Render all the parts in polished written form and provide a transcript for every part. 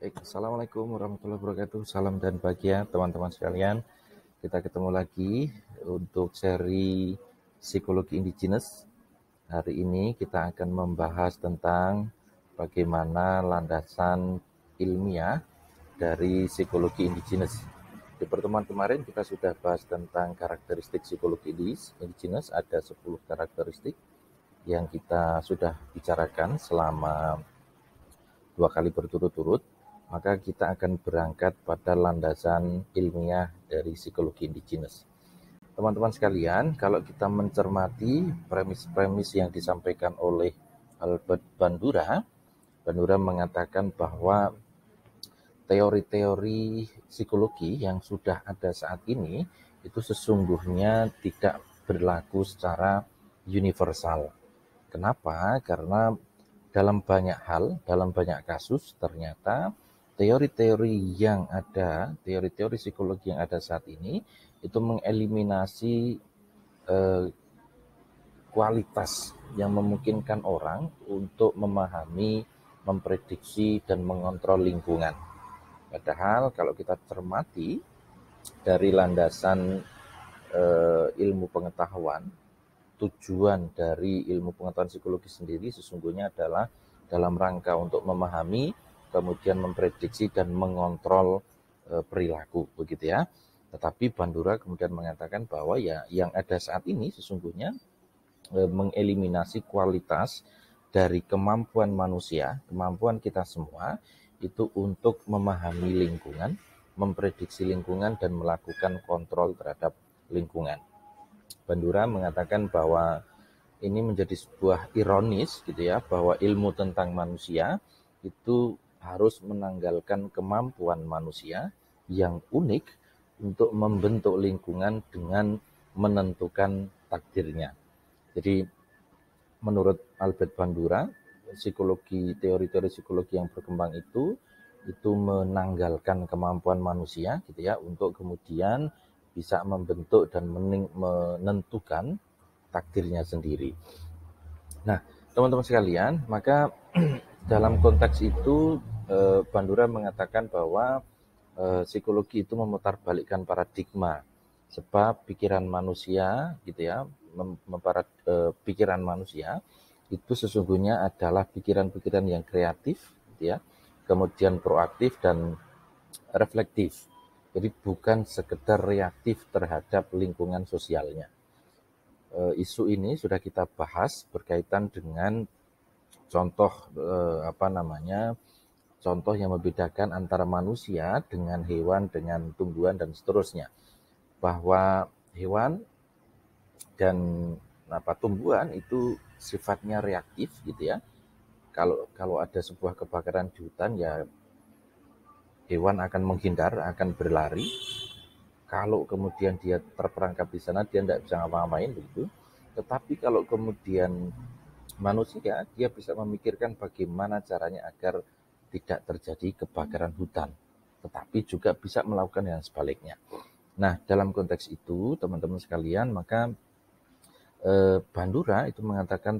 Baik, Assalamualaikum warahmatullahi wabarakatuh. Salam dan bahagia teman-teman sekalian. Kita ketemu lagi untuk seri Psikologi Indigenous. Hari ini kita akan membahas tentang bagaimana landasan ilmiah dari psikologi indigenous. Di pertemuan kemarin kita sudah bahas tentang karakteristik psikologi indigenous, ada 10 karakteristik yang kita sudah bicarakan selama 2 kali berturut-turut. Maka kita akan berangkat pada landasan ilmiah dari psikologi indigenous. Teman-teman sekalian, kalau kita mencermati premis-premis yang disampaikan oleh Albert Bandura, Bandura mengatakan bahwa teori-teori psikologi yang sudah ada saat ini itu sesungguhnya tidak berlaku secara universal. Kenapa? Karena dalam banyak hal, dalam banyak kasus ternyata teori-teori yang ada, teori-teori psikologi yang ada saat ini itu mengeliminasi kualitas yang memungkinkan orang untuk memahami, memprediksi, dan mengontrol lingkungan. Padahal kalau kita cermati dari landasan ilmu pengetahuan, tujuan dari ilmu pengetahuan psikologi sendiri sesungguhnya adalah dalam rangka untuk memahami, kemudian memprediksi dan mengontrol perilaku, begitu ya. Tetapi Bandura kemudian mengatakan bahwa ya yang ada saat ini sesungguhnya mengeliminasi kualitas dari kemampuan manusia, kemampuan kita semua itu untuk memahami lingkungan, memprediksi lingkungan dan melakukan kontrol terhadap lingkungan. Bandura mengatakan bahwa ini menjadi sebuah ironis gitu ya, bahwa ilmu tentang manusia itu harus menanggalkan kemampuan manusia yang unik untuk membentuk lingkungan dengan menentukan takdirnya. Jadi menurut Albert Bandura, teori-teori psikologi yang berkembang itu menanggalkan kemampuan manusia gitu ya untuk kemudian bisa membentuk dan menentukan takdirnya sendiri. Nah, teman-teman sekalian, maka dalam konteks itu Bandura mengatakan bahwa psikologi itu memutarbalikkan paradigma, sebab pikiran manusia gitu ya, pikiran manusia itu sesungguhnya adalah pikiran-pikiran yang kreatif gitu ya, kemudian proaktif dan reflektif. Jadi bukan sekedar reaktif terhadap lingkungan sosialnya. Isu ini sudah kita bahas berkaitan dengan contoh contoh yang membedakan antara manusia dengan hewan, dengan tumbuhan dan seterusnya. Bahwa hewan dan tumbuhan itu sifatnya reaktif gitu ya. Kalau ada sebuah kebakaran di hutan ya hewan akan menghindar, akan berlari. Kalau kemudian dia terperangkap di sana, dia tidak bisa ngapa-ngapain begitu. Tetapi kalau kemudian manusia, dia bisa memikirkan bagaimana caranya agar tidak terjadi kebakaran hutan. Tetapi juga bisa melakukan yang sebaliknya. Nah, dalam konteks itu, teman-teman sekalian, maka Bandura itu mengatakan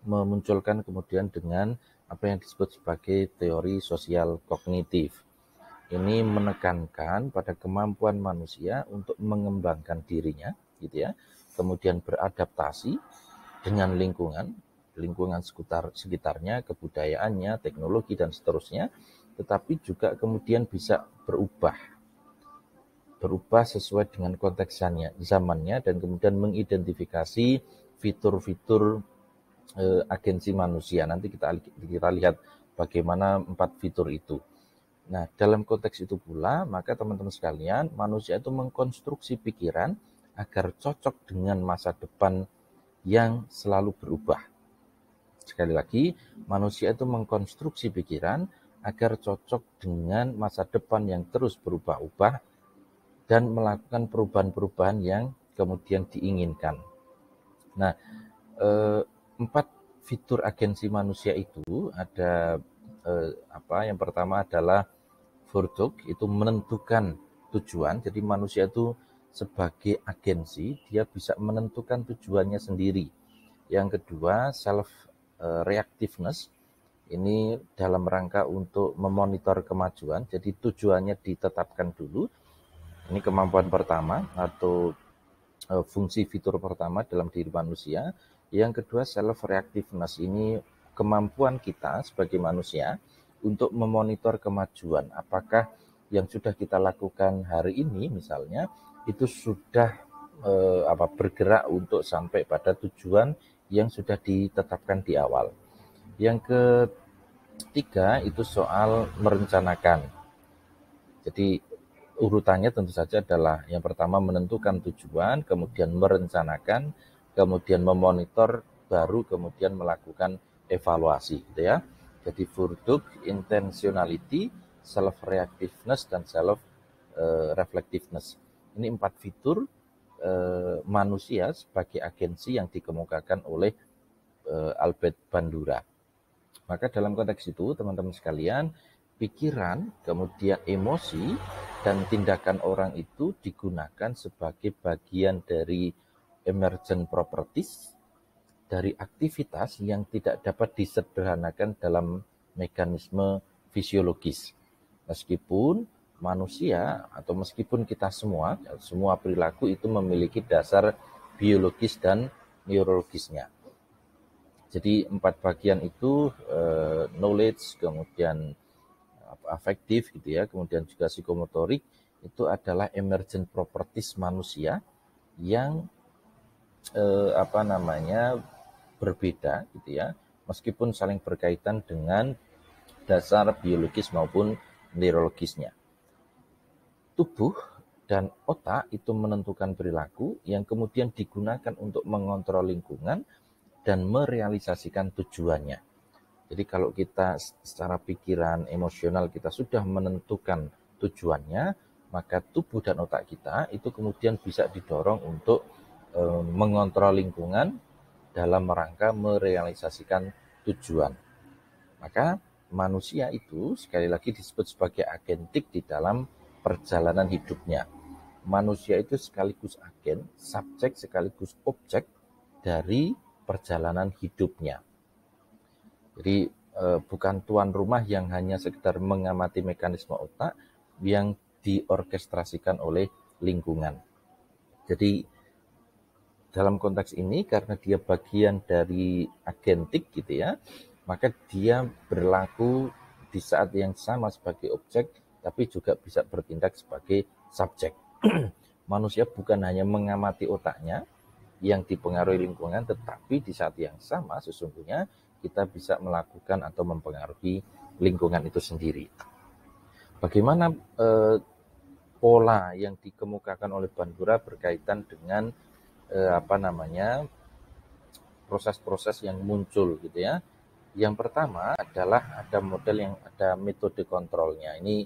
memunculkan kemudian dengan apa yang disebut sebagai teori sosial kognitif. Ini menekankan pada kemampuan manusia untuk mengembangkan dirinya, gitu ya, kemudian beradaptasi dengan lingkungan sekitarnya, kebudayaannya, teknologi dan seterusnya, tetapi juga kemudian bisa berubah sesuai dengan konteks zamannya dan kemudian mengidentifikasi fitur-fitur agensi manusia. Nanti kita lihat bagaimana 4 fitur itu. Nah, dalam konteks itu pula, maka teman-teman sekalian, manusia itu mengkonstruksi pikiran agar cocok dengan masa depan yang selalu berubah. Sekali lagi, manusia itu mengkonstruksi pikiran agar cocok dengan masa depan yang terus berubah-ubah dan melakukan perubahan-perubahan yang kemudian diinginkan. Nah, 4 fitur agensi manusia itu ada yang pertama adalah Forduk, itu menentukan tujuan. Jadi manusia itu sebagai agensi, dia bisa menentukan tujuannya sendiri. Yang kedua, self reactiveness, Ini dalam rangka untuk memonitor kemajuan, jadi tujuannya ditetapkan dulu. Ini kemampuan pertama atau fungsi fitur pertama dalam diri manusia. Yang kedua, self-reactiveness. Ini kemampuan kita sebagai manusia untuk memonitor kemajuan. Apakah yang sudah kita lakukan hari ini misalnya, itu sudah bergerak untuk sampai pada tujuan yang sudah ditetapkan di awal. Yang ketiga itu soal merencanakan. Jadi urutannya tentu saja adalah yang pertama menentukan tujuan, kemudian merencanakan, kemudian memonitor, baru kemudian melakukan evaluasi, gitu ya. Jadi Furduk, intentionality, self-reactiveness, dan self-reflectiveness. Ini 4 fitur manusia sebagai agensi yang dikemukakan oleh Albert Bandura. Maka dalam konteks itu, teman-teman sekalian, pikiran, kemudian emosi, dan tindakan orang itu digunakan sebagai bagian dari emergent properties, dari aktivitas yang tidak dapat disederhanakan dalam mekanisme fisiologis. Meskipun manusia atau meskipun kita semua perilaku itu memiliki dasar biologis dan neurologisnya. Jadi 4 bagian itu knowledge, kemudian afektif gitu ya, kemudian juga psikomotorik, itu adalah emergent properties manusia yang berbeda gitu ya, meskipun saling berkaitan dengan dasar biologis maupun neurologisnya. Tubuh dan otak itu menentukan perilaku yang kemudian digunakan untuk mengontrol lingkungan dan merealisasikan tujuannya. Jadi kalau kita secara pikiran, emosional kita sudah menentukan tujuannya, maka tubuh dan otak kita itu kemudian bisa didorong untuk mengontrol lingkungan dalam rangka merealisasikan tujuan. Maka manusia itu sekali lagi disebut sebagai agentik di dalam perjalanan hidupnya. Manusia itu sekaligus agen, subjek sekaligus objek dari perjalanan hidupnya. Jadi bukan tuan rumah yang hanya sekedar mengamati mekanisme otak yang diorkestrasikan oleh lingkungan. Jadi dalam konteks ini karena dia bagian dari agentik gitu ya, maka dia berlaku di saat yang sama sebagai objek, tapi juga bisa bertindak sebagai subjek. Manusia bukan hanya mengamati otaknya yang dipengaruhi lingkungan, tetapi di saat yang sama sesungguhnya kita bisa melakukan atau mempengaruhi lingkungan itu sendiri. Bagaimana pola yang dikemukakan oleh Bandura berkaitan dengan proses-proses yang muncul gitu ya. Yang pertama adalah ada model yang ada metode kontrolnya. Ini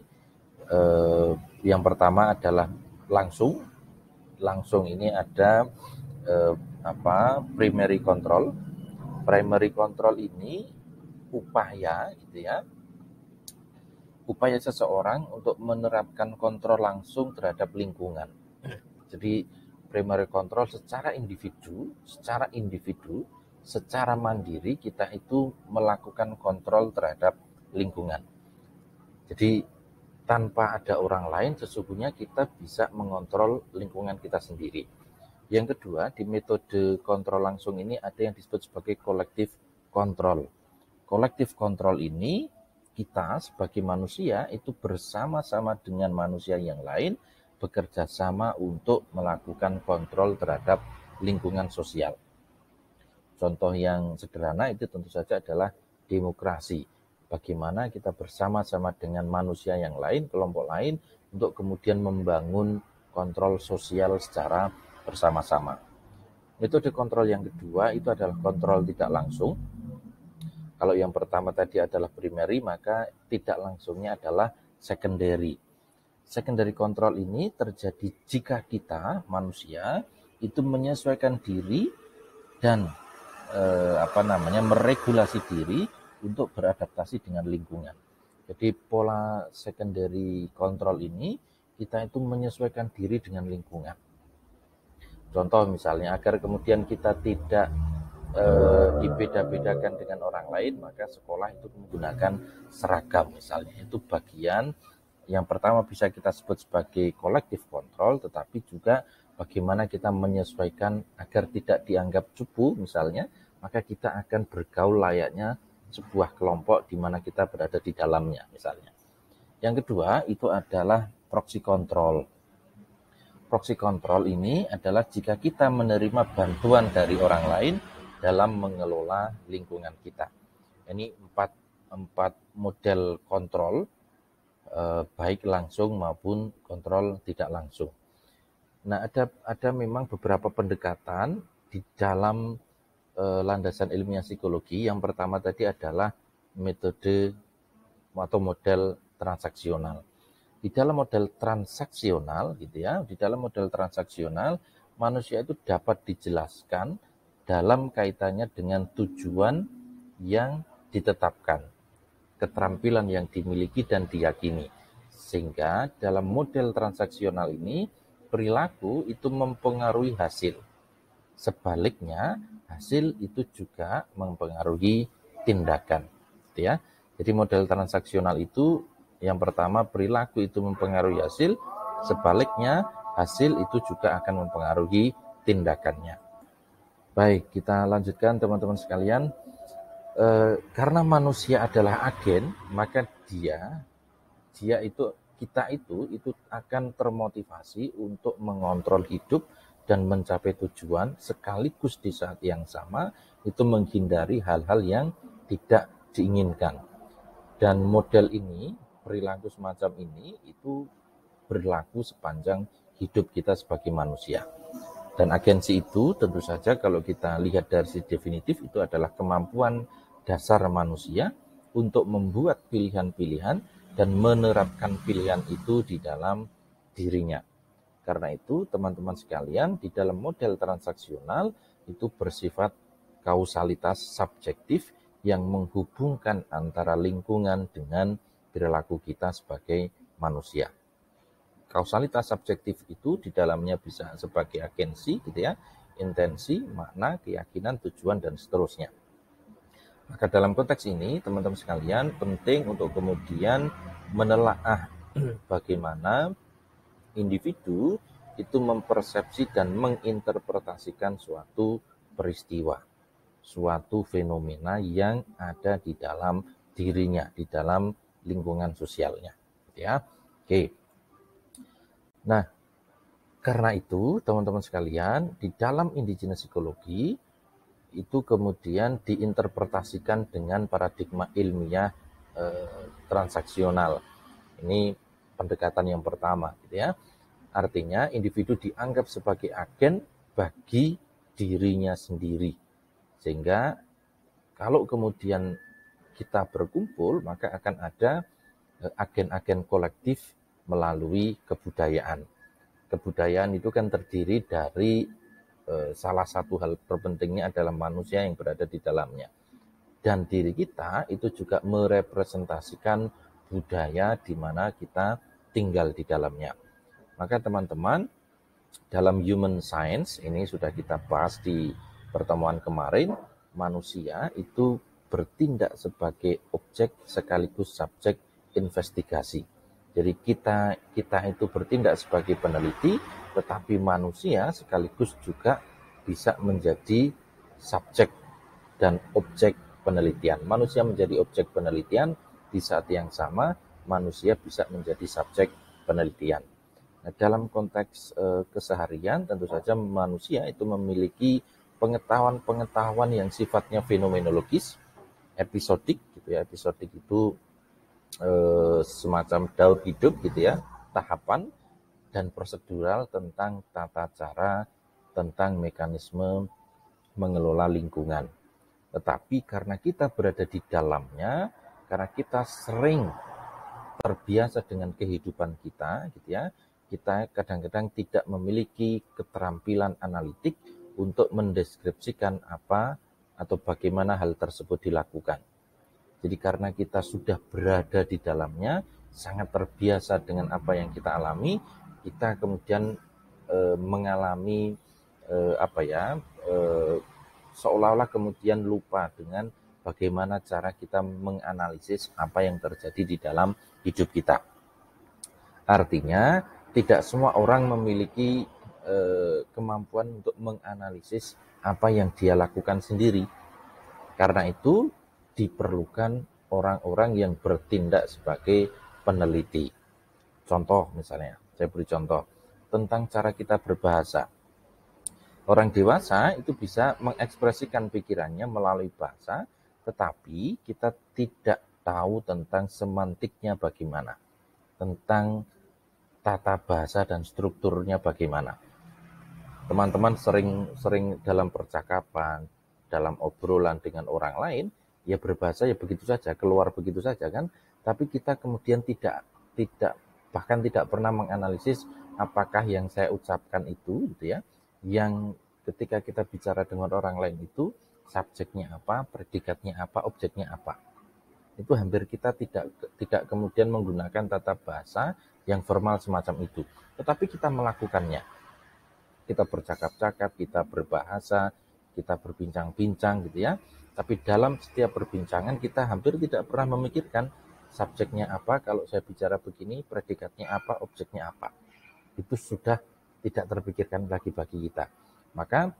yang pertama adalah langsung ini ada primary control. Primary control ini upaya seseorang untuk menerapkan kontrol langsung terhadap lingkungan. Jadi primary control secara individu, secara mandiri kita itu melakukan kontrol terhadap lingkungan. Jadi tanpa ada orang lain sesungguhnya kita bisa mengontrol lingkungan kita sendiri. Yang kedua, di metode kontrol langsung ini ada yang disebut sebagai collective control. Collective control ini kita sebagai manusia itu bersama-sama dengan manusia yang lain bekerja sama untuk melakukan kontrol terhadap lingkungan sosial. Contoh yang sederhana itu tentu saja adalah demokrasi. Bagaimana kita bersama-sama dengan manusia yang lain, kelompok lain, untuk kemudian membangun kontrol sosial secara bersama-sama. Metode kontrol yang kedua itu adalah kontrol tidak langsung. Kalau yang pertama tadi adalah primary, maka tidak langsungnya adalah secondary. Secondary control ini terjadi jika kita manusia itu menyesuaikan diri dan meregulasi diri untuk beradaptasi dengan lingkungan. Jadi pola secondary control ini kita itu menyesuaikan diri dengan lingkungan. Contoh misalnya agar kemudian kita tidak dibeda-bedakan dengan orang lain, maka sekolah itu menggunakan seragam misalnya. Itu bagian yang pertama bisa kita sebut sebagai collective control, tetapi juga bagaimana kita menyesuaikan agar tidak dianggap cupu misalnya, maka kita akan bergaul layaknya sebuah kelompok di mana kita berada di dalamnya misalnya. Yang kedua itu adalah proxy control. Proxy control ini adalah jika kita menerima bantuan dari orang lain dalam mengelola lingkungan kita. Ini empat model kontrol, baik langsung maupun kontrol tidak langsung. Nah, ada memang beberapa pendekatan di dalam landasan ilmiah psikologi. Yang pertama tadi adalah metode atau model transaksional. Di dalam model transaksional gitu ya, di dalam model transaksional manusia itu dapat dijelaskan dalam kaitannya dengan tujuan yang ditetapkan, keterampilan yang dimiliki dan diyakini. Sehingga dalam model transaksional ini perilaku itu mempengaruhi hasil. Sebaliknya, hasil itu juga mempengaruhi tindakan, gitu ya. Jadi model transaksional itu yang pertama perilaku itu mempengaruhi hasil, sebaliknya hasil itu juga akan mempengaruhi tindakannya. Baik, kita lanjutkan teman-teman sekalian. Karena manusia adalah agen, maka kita itu akan termotivasi untuk mengontrol hidup dan mencapai tujuan, sekaligus di saat yang sama itu menghindari hal-hal yang tidak diinginkan. Dan model ini, perilaku semacam ini itu berlaku sepanjang hidup kita sebagai manusia. Dan agensi itu tentu saja kalau kita lihat dari sisi definitif itu adalah kemampuan dasar manusia untuk membuat pilihan-pilihan dan menerapkan pilihan itu di dalam dirinya. Karena itu teman-teman sekalian, di dalam model transaksional itu bersifat kausalitas subjektif yang menghubungkan antara lingkungan dengan perilaku kita sebagai manusia. Kausalitas subjektif itu di dalamnya bisa sebagai agensi gitu ya, intensi, makna, keyakinan, tujuan, dan seterusnya. Maka dalam konteks ini teman-teman sekalian penting untuk kemudian menelaah bagaimana individu itu mempersepsi dan menginterpretasikan suatu peristiwa, suatu fenomena yang ada di dalam dirinya, di dalam lingkungan sosialnya. Ya, oke. Nah, karena itu teman-teman sekalian, di dalam indigenous psikologi itu kemudian diinterpretasikan dengan paradigma ilmiah transaksional. Ini pendekatan yang pertama, gitu ya. Artinya individu dianggap sebagai agen bagi dirinya sendiri. Sehingga kalau kemudian kita berkumpul, maka akan ada agen-agen kolektif melalui kebudayaan. Kebudayaan itu kan terdiri dari salah satu hal terpentingnya adalah manusia yang berada di dalamnya. Dan diri kita itu juga merepresentasikan budaya di mana kita tinggal di dalamnya. Maka teman-teman, dalam human science, ini sudah kita bahas di pertemuan kemarin, manusia itu bertindak sebagai objek sekaligus subjek investigasi. Jadi kita itu bertindak sebagai peneliti, tetapi manusia sekaligus juga bisa menjadi subjek dan objek penelitian. Manusia menjadi objek penelitian, di saat yang sama manusia bisa menjadi subjek penelitian. Nah, dalam konteks keseharian tentu saja manusia itu memiliki pengetahuan yang sifatnya fenomenologis, episodik gitu ya. Episodik itu semacam daur hidup gitu ya, tahapan dan prosedural tentang tata cara, tentang mekanisme mengelola lingkungan. Tetapi karena kita berada di dalamnya, karena kita sering terbiasa dengan kehidupan kita gitu ya, kita kadang-kadang tidak memiliki keterampilan analitik untuk mendeskripsikan apa atau bagaimana hal tersebut dilakukan. Jadi karena kita sudah berada di dalamnya, sangat terbiasa dengan apa yang kita alami, kita kemudian mengalami seolah-olah kemudian lupa dengan bagaimana cara kita menganalisis apa yang terjadi di dalam hidup kita. Artinya, tidak semua orang memiliki kemampuan untuk menganalisis apa yang dia lakukan sendiri. Karena itu, diperlukan orang-orang yang bertindak sebagai peneliti. Contoh misalnya, saya beri contoh tentang cara kita berbahasa. Orang dewasa itu bisa mengekspresikan pikirannya melalui bahasa, tetapi kita tidak tahu tentang semantiknya bagaimana, tentang tata bahasa dan strukturnya bagaimana. Teman-teman sering dalam percakapan, dalam obrolan dengan orang lain, ya berbahasa ya begitu saja, keluar begitu saja kan, tapi kita kemudian tidak bahkan tidak pernah menganalisis apakah yang saya ucapkan itu gitu ya, yang ketika kita bicara dengan orang lain itu subjeknya apa, predikatnya apa, objeknya apa. Itu hampir kita tidak kemudian menggunakan tata bahasa yang formal semacam itu. Tetapi kita melakukannya. Kita bercakap-cakap, kita berbahasa, kita berbincang-bincang gitu ya. Tapi dalam setiap perbincangan kita hampir tidak pernah memikirkan subjeknya apa, kalau saya bicara begini, predikatnya apa, objeknya apa. Itu sudah tidak terpikirkan lagi bagi kita. Maka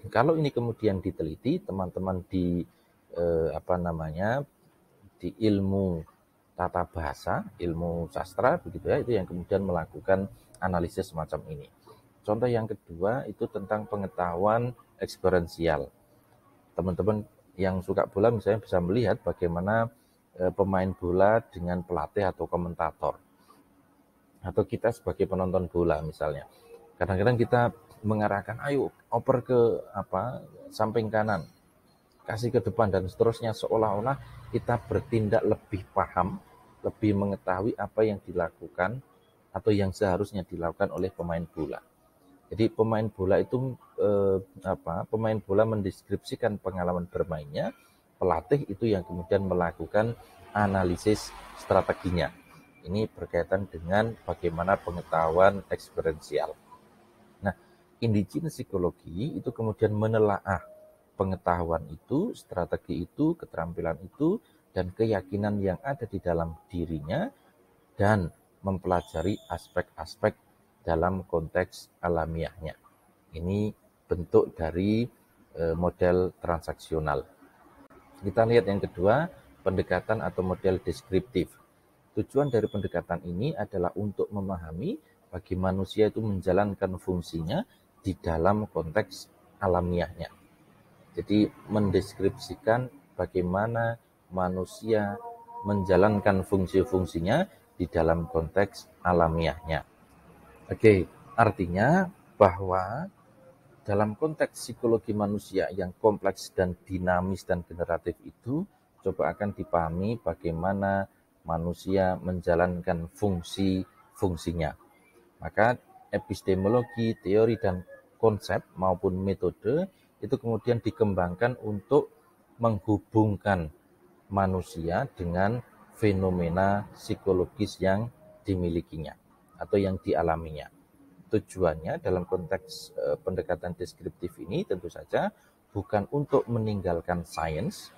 kalau ini kemudian diteliti, teman-teman di di ilmu tata bahasa, ilmu sastra begitu ya, itu yang kemudian melakukan analisis semacam ini. Contoh yang kedua itu tentang pengetahuan eksperensial. Teman-teman yang suka bola misalnya bisa melihat bagaimana pemain bola dengan pelatih atau komentator. Atau kita sebagai penonton bola misalnya. Kadang-kadang kita mengarahkan, ayo oper ke samping kanan, kasih ke depan dan seterusnya, seolah-olah kita bertindak lebih paham, lebih mengetahui apa yang dilakukan atau yang seharusnya dilakukan oleh pemain bola. Jadi pemain bola itu pemain bola mendeskripsikan pengalaman bermainnya, pelatih itu yang kemudian melakukan analisis strateginya. Ini berkaitan dengan bagaimana pengetahuan eksperensial. Nah, indigenous psikologi itu kemudian menelaah pengetahuan itu, strategi itu, keterampilan itu, dan keyakinan yang ada di dalam dirinya, dan mempelajari aspek-aspek dalam konteks alamiahnya. Ini bentuk dari model transaksional. Kita lihat yang kedua, pendekatan atau model deskriptif. Tujuan dari pendekatan ini adalah untuk memahami bagi manusia itu menjalankan fungsinya di dalam konteks alamiahnya. Jadi mendeskripsikan bagaimana manusia menjalankan fungsi-fungsinya di dalam konteks alamiahnya. Oke, artinya bahwa dalam konteks psikologi manusia yang kompleks dan dinamis dan generatif itu, coba akan dipahami bagaimana manusia menjalankan fungsi-fungsinya. Maka epistemologi, teori dan konsep maupun metode itu kemudian dikembangkan untuk menghubungkan manusia dengan fenomena psikologis yang dimilikinya atau yang dialaminya. Tujuannya dalam konteks pendekatan deskriptif ini tentu saja bukan untuk meninggalkan sains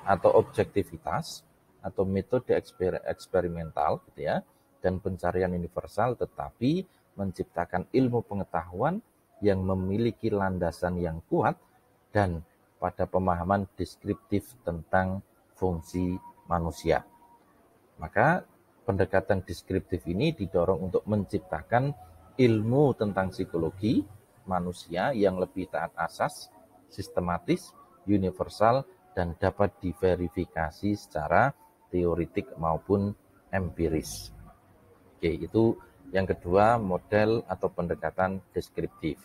atau objektivitas atau metode eksperimental gitu ya, dan pencarian universal, tetapi menciptakan ilmu pengetahuan yang memiliki landasan yang kuat dan pada pemahaman deskriptif tentang fungsi manusia. Maka pendekatan deskriptif ini didorong untuk menciptakan ilmu tentang psikologi manusia yang lebih taat asas, sistematis, universal, dan dapat diverifikasi secara teoritik maupun empiris. Oke, itu yang kedua, model atau pendekatan deskriptif.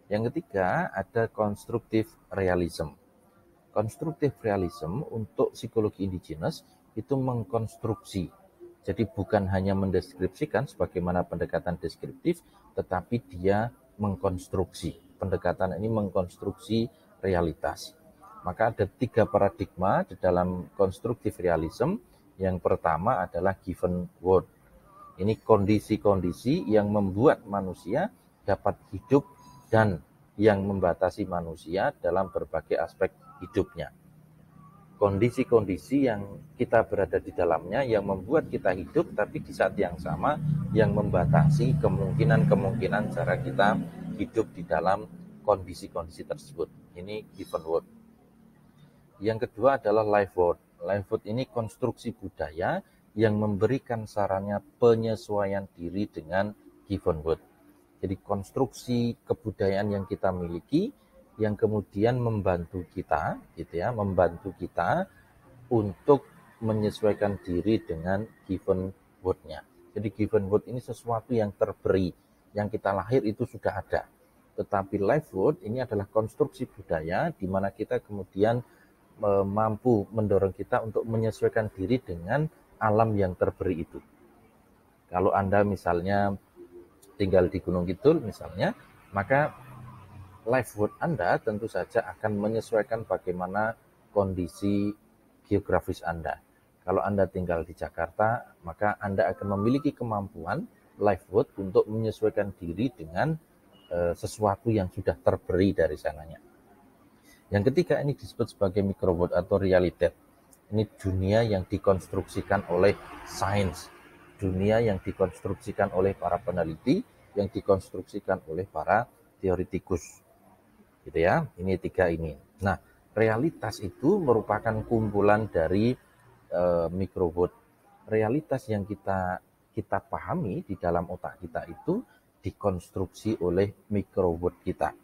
Yang ketiga, ada konstruktif realism. Konstruktif realism untuk psikologi indigenous itu mengkonstruksi. Jadi bukan hanya mendeskripsikan sebagaimana pendekatan deskriptif, tetapi dia mengkonstruksi. Pendekatan ini mengkonstruksi realitas. Maka ada 3 paradigma di dalam konstruktif realism. Yang pertama adalah given world. Ini kondisi-kondisi yang membuat manusia dapat hidup dan yang membatasi manusia dalam berbagai aspek hidupnya. Kondisi-kondisi yang kita berada di dalamnya yang membuat kita hidup, tapi di saat yang sama yang membatasi kemungkinan-kemungkinan cara kita hidup di dalam kondisi-kondisi tersebut. Ini given world. Yang kedua adalah life world. Life world ini konstruksi budaya yang memberikan sarannya penyesuaian diri dengan given world. Jadi konstruksi kebudayaan yang kita miliki yang kemudian membantu kita, gitu ya, membantu kita untuk menyesuaikan diri dengan given world-nya. Jadi given world ini sesuatu yang terberi, yang kita lahir itu sudah ada. Tetapi life world ini adalah konstruksi budaya di mana kita kemudian mampu mendorong kita untuk menyesuaikan diri dengan alam yang terberi itu. Kalau Anda misalnya tinggal di Gunung Kidul misalnya, maka life world Anda tentu saja akan menyesuaikan bagaimana kondisi geografis Anda. Kalau Anda tinggal di Jakarta, maka Anda akan memiliki kemampuan life world untuk menyesuaikan diri dengan sesuatu yang sudah terberi dari sananya. Yang ketiga ini disebut sebagai micro world atau reality. Ini dunia yang dikonstruksikan oleh sains, dunia yang dikonstruksikan oleh para peneliti, yang dikonstruksikan oleh para teoretikus. Gitu ya, ini tiga ini. Nah, realitas itu merupakan kumpulan dari micro world. Realitas yang kita pahami di dalam otak kita itu dikonstruksi oleh micro world kita,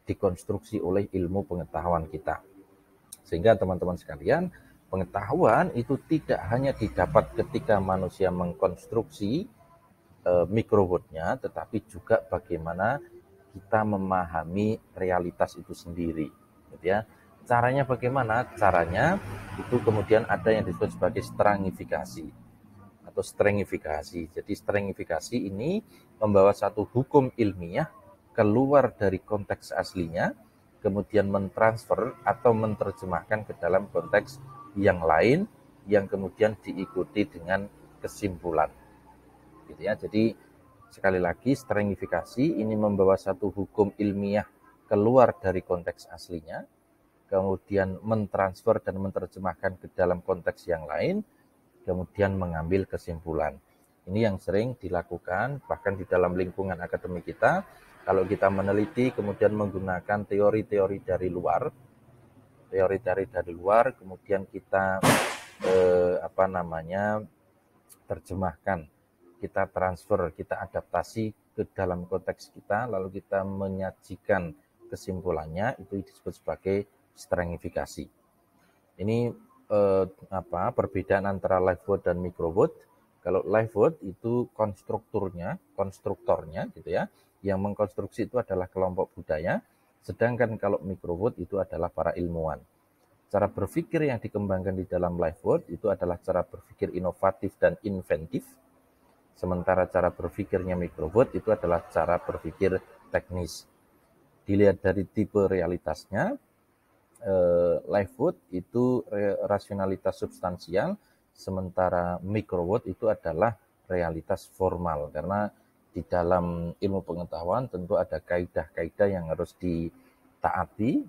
dikonstruksi oleh ilmu pengetahuan kita. Sehingga teman-teman sekalian, pengetahuan itu tidak hanya didapat ketika manusia mengkonstruksi micro world-nya, tetapi juga bagaimana kita memahami realitas itu sendiri, gitu ya. Caranya bagaimana? Caranya itu kemudian ada yang disebut sebagai strangifikasi atau strengifikasi. Jadi strengifikasi ini membawa satu hukum ilmiah keluar dari konteks aslinya, kemudian mentransfer atau menerjemahkan ke dalam konteks yang lain, yang kemudian diikuti dengan kesimpulan, gitu ya. Jadi sekali lagi, strengifikasi ini membawa satu hukum ilmiah keluar dari konteks aslinya, kemudian mentransfer dan menerjemahkan ke dalam konteks yang lain, kemudian mengambil kesimpulan. Ini yang sering dilakukan, bahkan di dalam lingkungan akademik kita, kalau kita meneliti, kemudian menggunakan teori-teori dari luar, kemudian kita terjemahkan, kita transfer, kita adaptasi ke dalam konteks kita, lalu kita menyajikan kesimpulannya, itu disebut sebagai strengifikasi. Ini perbedaan antara life world dan micro world. Kalau life world itu konstruktornya gitu ya, yang mengkonstruksi itu adalah kelompok budaya, sedangkan kalau micro world itu adalah para ilmuwan. Cara berpikir yang dikembangkan di dalam life world itu adalah cara berpikir inovatif dan inventif. Sementara cara berpikirnya micro world itu adalah cara berpikir teknis. Dilihat dari tipe realitasnya, life world itu rasionalitas substansial, sementara micro world itu adalah realitas formal. Karena di dalam ilmu pengetahuan tentu ada kaidah-kaidah yang harus ditaati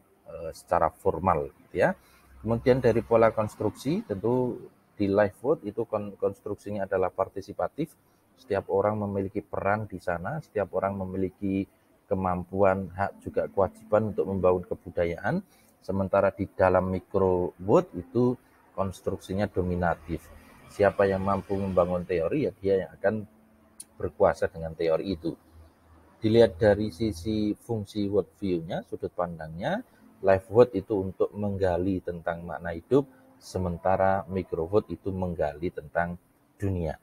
secara formal, gitu ya. Kemudian dari pola konstruksi, tentu di life world itu konstruksinya adalah partisipatif. Setiap orang memiliki peran di sana, setiap orang memiliki kemampuan, hak, juga kewajiban untuk membangun kebudayaan. Sementara di dalam micro world itu konstruksinya dominatif. Siapa yang mampu membangun teori, ya dia yang akan berkuasa dengan teori itu. Dilihat dari sisi fungsi world view-nya, sudut pandangnya, life world itu untuk menggali tentang makna hidup, sementara micro world itu menggali tentang dunia.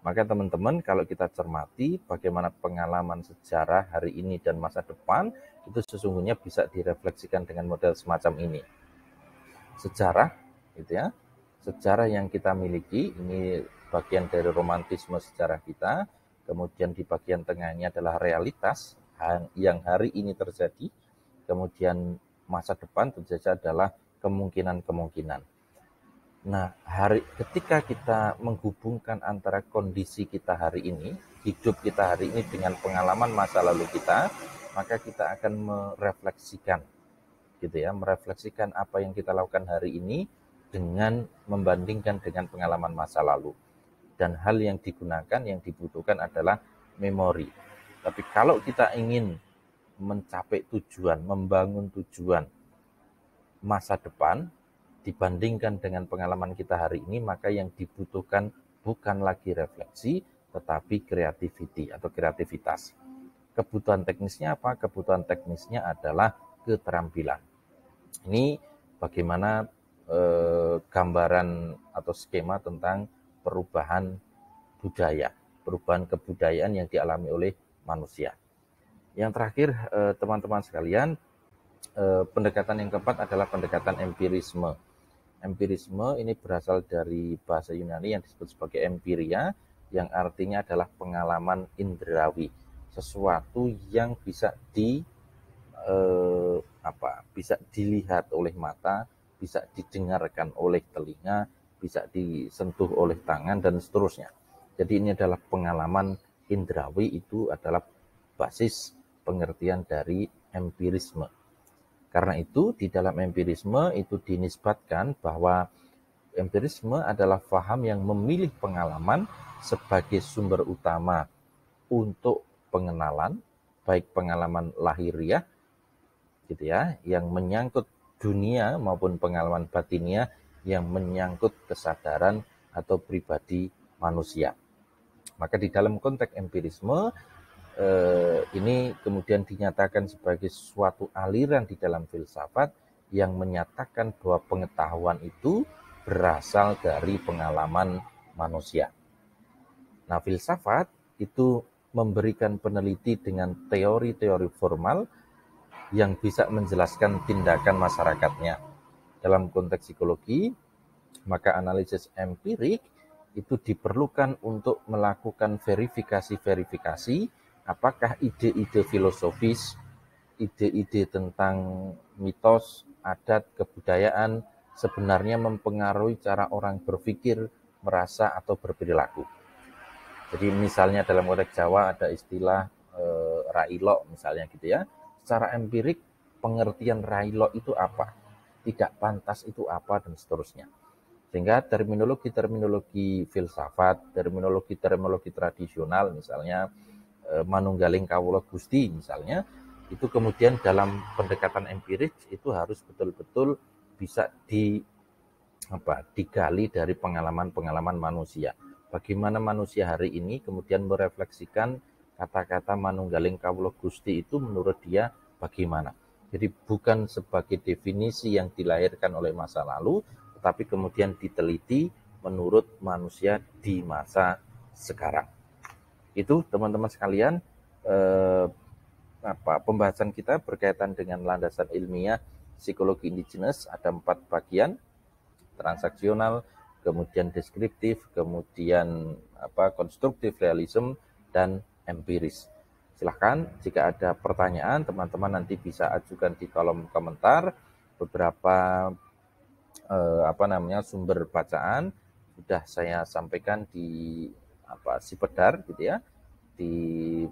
Maka teman-teman, kalau kita cermati bagaimana pengalaman sejarah hari ini dan masa depan, itu sesungguhnya bisa direfleksikan dengan model semacam ini. Sejarah, gitu ya, sejarah yang kita miliki, ini bagian dari romantisme sejarah kita, kemudian di bagian tengahnya adalah realitas yang hari ini terjadi, kemudian masa depan tentu saja adalah kemungkinan-kemungkinan. Nah, ketika kita menghubungkan antara kondisi kita hari ini, hidup kita hari ini dengan pengalaman masa lalu kita, maka kita akan merefleksikan gitu ya, merefleksikan apa yang kita lakukan hari ini dengan membandingkan dengan pengalaman masa lalu. Dan hal yang digunakan, yang dibutuhkan adalah memori. Tapi kalau kita ingin mencapai tujuan, membangun tujuan masa depan dibandingkan dengan pengalaman kita hari ini, maka yang dibutuhkan bukan lagi refleksi, tetapi creativity atau kreativitas. Kebutuhan teknisnya apa? Kebutuhan teknisnya adalah keterampilan. Ini bagaimana gambaran atau skema tentang perubahan budaya, perubahan kebudayaan yang dialami oleh manusia. Yang terakhir, teman-teman sekalian, pendekatan yang keempat adalah pendekatan empirisme. Empirisme ini berasal dari bahasa Yunani yang disebut sebagai empiria, yang artinya adalah pengalaman indrawi, sesuatu yang bisa bisa dilihat oleh mata, bisa didengarkan oleh telinga, bisa disentuh oleh tangan, dan seterusnya. Jadi ini adalah pengalaman indrawi, itu adalah basis pengertian dari empirisme. Karena itu di dalam empirisme itu dinisbatkan bahwa empirisme adalah faham yang memilih pengalaman sebagai sumber utama untuk pengenalan, baik pengalaman lahiriah gitu ya, yang menyangkut dunia, maupun pengalaman batiniah yang menyangkut kesadaran atau pribadi manusia. Maka di dalam konteks empirisme ini kemudian dinyatakan sebagai suatu aliran di dalam filsafat yang menyatakan bahwa pengetahuan itu berasal dari pengalaman manusia. Nah, filsafat itu memberikan peneliti dengan teori-teori formal yang bisa menjelaskan tindakan masyarakatnya. Dalam konteks psikologi, maka analisis empirik itu diperlukan untuk melakukan verifikasi apakah ide-ide filosofis, ide-ide tentang mitos, adat, kebudayaan sebenarnya mempengaruhi cara orang berpikir, merasa, atau berperilaku. Jadi misalnya dalam konteks Jawa ada istilah railo misalnya gitu ya. Secara empirik pengertian railo itu apa? Tidak pantas itu apa, dan seterusnya. Sehingga terminologi filsafat, terminologi tradisional misalnya manunggaling kawula Gusti misalnya, itu kemudian dalam pendekatan empirik itu harus betul-betul bisa digali dari pengalaman-pengalaman manusia. Bagaimana manusia hari ini kemudian merefleksikan kata-kata manunggaling kawula Gusti itu menurut dia bagaimana. Jadi bukan sebagai definisi yang dilahirkan oleh masa lalu, tetapi kemudian diteliti menurut manusia di masa sekarang. Itu teman-teman sekalian pembahasan kita berkaitan dengan landasan ilmiah psikologi indigenous. Ada 4 bagian: transaksional, kemudian deskriptif, kemudian konstruktif realism, dan empiris. Silahkan jika ada pertanyaan, teman-teman nanti bisa ajukan di kolom komentar. Beberapa sumber bacaan sudah saya sampaikan di Sipedar gitu ya, di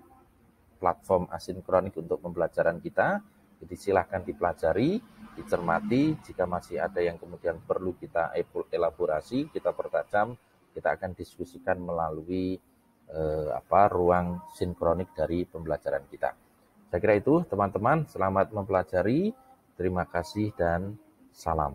platform asinkronik untuk pembelajaran kita. Jadi silahkan dipelajari, dicermati. Jika masih ada yang kemudian perlu kita elaborasi, kita pertajam, kita akan diskusikan melalui ruang sinkronik dari pembelajaran kita. Saya kira itu teman-teman, selamat mempelajari, terima kasih dan salam.